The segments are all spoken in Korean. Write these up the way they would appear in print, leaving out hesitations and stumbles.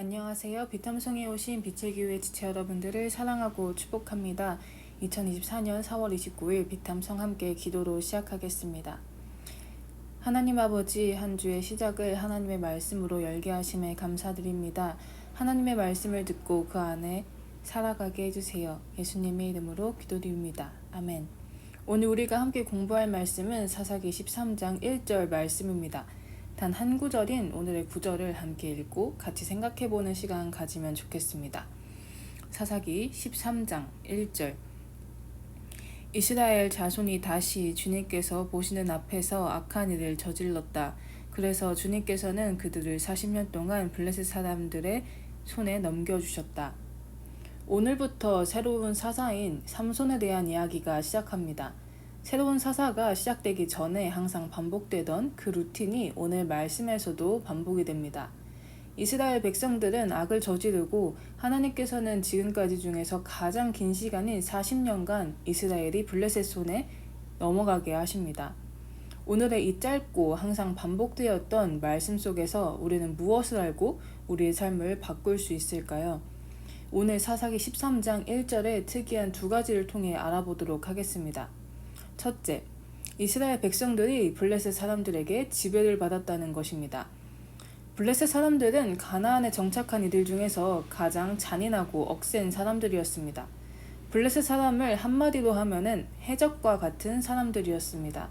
안녕하세요. 비탐성에 오신 빛의 교회 지체 여러분들을 사랑하고 축복합니다. 2024년 4월 29일 비탐성 함께 기도로 시작하겠습니다. 하나님 아버지, 한 주의 시작을 하나님의 말씀으로 열게 하심에 감사드립니다. 하나님의 말씀을 듣고 그 안에 살아가게 해주세요. 예수님의 이름으로 기도드립니다. 아멘. 오늘 우리가 함께 공부할 말씀은 사사기 13장 1절 말씀입니다. 단 한 구절인 오늘의 구절을 함께 읽고 같이 생각해보는 시간 가지면 좋겠습니다. 사사기 13장 1절. 이스라엘 자손이 다시 주님께서 보시는 앞에서 악한 일을 저질렀다. 그래서 주님께서는 그들을 40년 동안 블레셋 사람들의 손에 넘겨주셨다. 오늘부터 새로운 사사인 삼손에 대한 이야기가 시작합니다. 새로운 사사가 시작되기 전에 항상 반복되던 그 루틴이 오늘 말씀에서도 반복이 됩니다. 이스라엘 백성들은 악을 저지르고 하나님께서는 지금까지 중에서 가장 긴 시간인 40년간 이스라엘이 블레셋 손에 넘어가게 하십니다. 오늘의 이 짧고 항상 반복되었던 말씀 속에서 우리는 무엇을 알고 우리의 삶을 바꿀 수 있을까요? 오늘 사사기 13장 1절의 특이한 두 가지를 통해 알아보도록 하겠습니다. 첫째, 이스라엘 백성들이 블레셋 사람들에게 지배를 받았다는 것입니다. 블레셋 사람들은 가나안에 정착한 이들 중에서 가장 잔인하고 억센 사람들이었습니다. 블레셋 사람을 한마디로 하면은 해적과 같은 사람들이었습니다.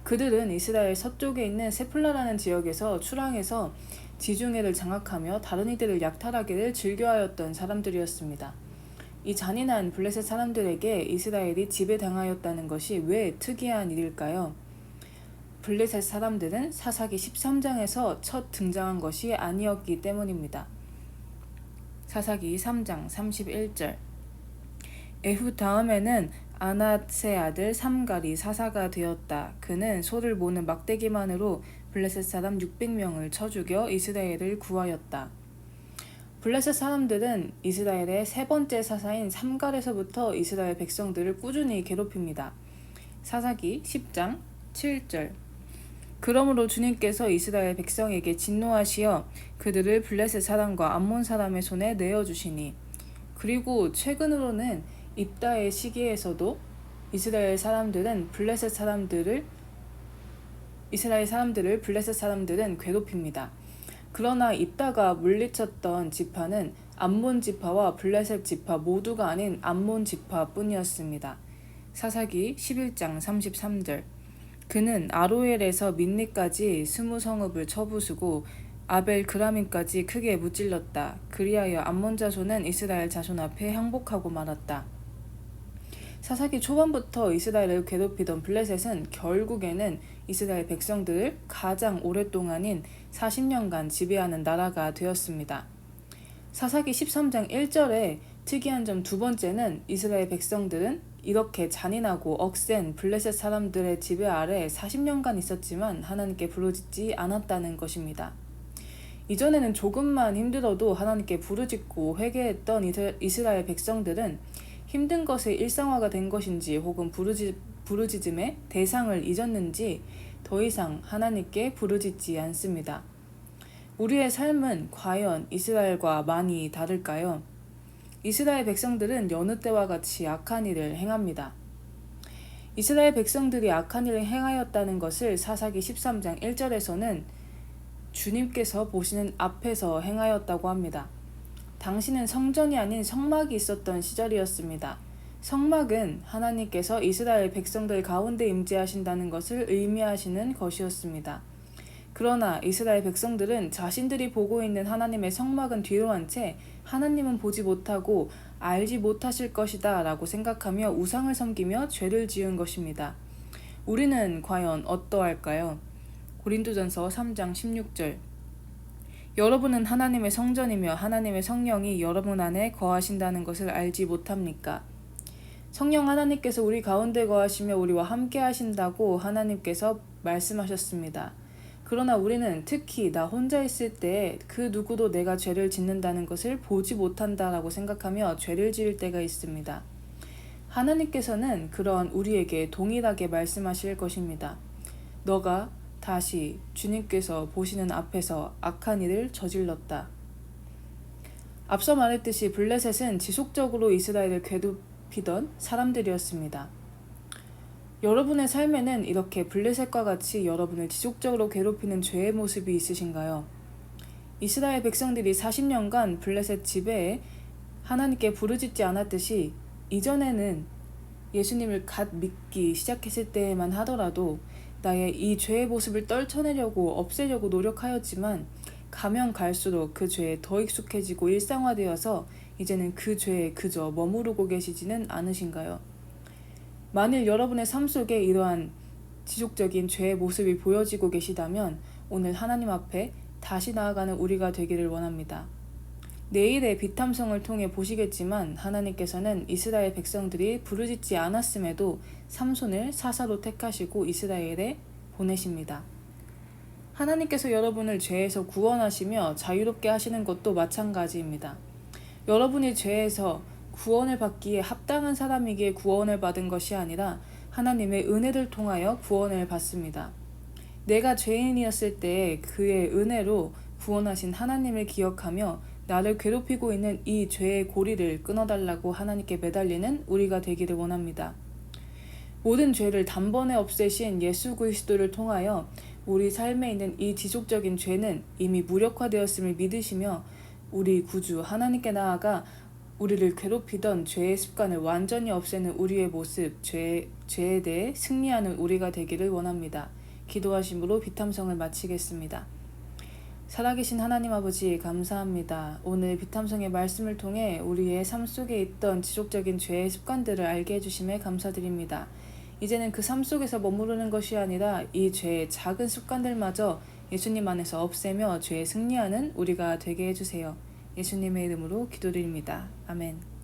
그들은 이스라엘 서쪽에 있는 세플라라는 지역에서 출항해서 지중해를 장악하며 다른 이들을 약탈하기를 즐겨하였던 사람들이었습니다. 이 잔인한 블레셋 사람들에게 이스라엘이 지배당하였다는 것이 왜 특이한 일일까요? 블레셋 사람들은 사사기 13장에서 첫 등장한 것이 아니었기 때문입니다. 사사기 3장 31절. 에훗 다음에는 아낫의 아들 삼갈이 사사가 되었다. 그는 소를 모는 막대기만으로 블레셋 사람 600명을 쳐 죽여 이스라엘을 구하였다. 블레셋 사람들은 이스라엘의 세 번째 사사인 삼갈에서부터 이스라엘 백성들을 꾸준히 괴롭힙니다. 사사기 10장 7절. 그러므로 주님께서 이스라엘 백성에게 진노하시어 그들을 블레셋 사람과 암몬 사람의 손에 내어주시니, 그리고 최근으로는 입다의 시기에서도 이스라엘 사람들을 블레셋 사람들은 괴롭힙니다. 그러나 입다가 물리쳤던 지파는 암몬 지파와 블레셋 지파 모두가 아닌 암몬 지파뿐이었습니다. 사사기 11장 33절. 그는 아로엘에서 민니까지 20성읍을 쳐부수고 아벨 그라민까지 크게 무찔렀다. 그리하여 암몬 자손은 이스라엘 자손 앞에 항복하고 말았다. 사사기 초반부터 이스라엘을 괴롭히던 블레셋은 결국에는 이스라엘 백성들을 가장 오랫동안인 40년간 지배하는 나라가 되었습니다. 사사기 13장 1절에 특이한 점 두 번째는 이스라엘 백성들은 이렇게 잔인하고 억센 블레셋 사람들의 지배 아래 40년간 있었지만 하나님께 부르짖지 않았다는 것입니다. 이전에는 조금만 힘들어도 하나님께 부르짖고 회개했던 이스라엘 백성들은 힘든 것의 일상화가 된 것인지 혹은 부르짖음의 대상을 잊었는지 더 이상 하나님께 부르짖지 않습니다. 우리의 삶은 과연 이스라엘과 많이 다를까요? 이스라엘 백성들은 여느 때와 같이 악한 일을 행합니다. 이스라엘 백성들이 악한 일을 행하였다는 것을 사사기 13장 1절에서는 주님께서 보시는 앞에서 행하였다고 합니다. 당시는 성전이 아닌 성막이 있었던 시절이었습니다. 성막은 하나님께서 이스라엘 백성들 가운데 임재하신다는 것을 의미하시는 것이었습니다. 그러나 이스라엘 백성들은 자신들이 보고 있는 하나님의 성막은 뒤로 한 채 하나님은 보지 못하고 알지 못하실 것이다 라고 생각하며 우상을 섬기며 죄를 지은 것입니다. 우리는 과연 어떠할까요? 고린도전서 3장 16절. 여러분은 하나님의 성전이며 하나님의 성령이 여러분 안에 거하신다는 것을 알지 못합니까? 성령 하나님께서 우리 가운데 거하시며 우리와 함께 하신다고 하나님께서 말씀하셨습니다. 그러나 우리는 특히 나 혼자 있을 때 그 누구도 내가 죄를 짓는다는 것을 보지 못한다라고 생각하며 죄를 지을 때가 있습니다. 하나님께서는 그런 우리에게 동일하게 말씀하실 것입니다. 너가 다시 주님께서 보시는 앞에서 악한 일을 저질렀다. 앞서 말했듯이 블레셋은 지속적으로 이스라엘을 괴롭히던 사람들이었습니다. 여러분의 삶에는 이렇게 블레셋과 같이 여러분을 지속적으로 괴롭히는 죄의 모습이 있으신가요? 이스라엘 백성들이 40년간 블레셋 지배에 하나님께 부르짖지 않았듯이 이전에는 예수님을 갓 믿기 시작했을 때만 하더라도 나의 이 죄의 모습을 떨쳐내려고 없애려고 노력하였지만 가면 갈수록 그 죄에 더 익숙해지고 일상화되어서 이제는 그 죄에 그저 머무르고 계시지는 않으신가요? 만일 여러분의 삶 속에 이러한 지속적인 죄의 모습이 보여지고 계시다면 오늘 하나님 앞에 다시 나아가는 우리가 되기를 원합니다. 내일의 비탐성을 통해 보시겠지만 하나님께서는 이스라엘 백성들이 부르짖지 않았음에도 삼손을 사사로 택하시고 이스라엘에 보내십니다. 하나님께서 여러분을 죄에서 구원하시며 자유롭게 하시는 것도 마찬가지입니다. 여러분이 죄에서 구원을 받기에 합당한 사람이기에 구원을 받은 것이 아니라 하나님의 은혜를 통하여 구원을 받습니다. 내가 죄인이었을 때 그의 은혜로 구원하신 하나님을 기억하며 나를 괴롭히고 있는 이 죄의 고리를 끊어달라고 하나님께 매달리는 우리가 되기를 원합니다. 모든 죄를 단번에 없애신 예수 그리스도를 통하여 우리 삶에 있는 이 지속적인 죄는 이미 무력화되었음을 믿으시며 우리 구주 하나님께 나아가 우리를 괴롭히던 죄의 습관을 완전히 없애는 우리의 모습, 죄에 대해 승리하는 우리가 되기를 원합니다. 기도하심으로 비탐성을 마치겠습니다. 살아계신 하나님 아버지 감사합니다. 오늘 비탐성의 말씀을 통해 우리의 삶 속에 있던 지속적인 죄의 습관들을 알게 해주심에 감사드립니다. 이제는 그 삶 속에서 머무르는 것이 아니라 이 죄의 작은 습관들마저 예수님 안에서 없애며 죄에 승리하는 우리가 되게 해주세요. 예수님의 이름으로 기도드립니다. 아멘.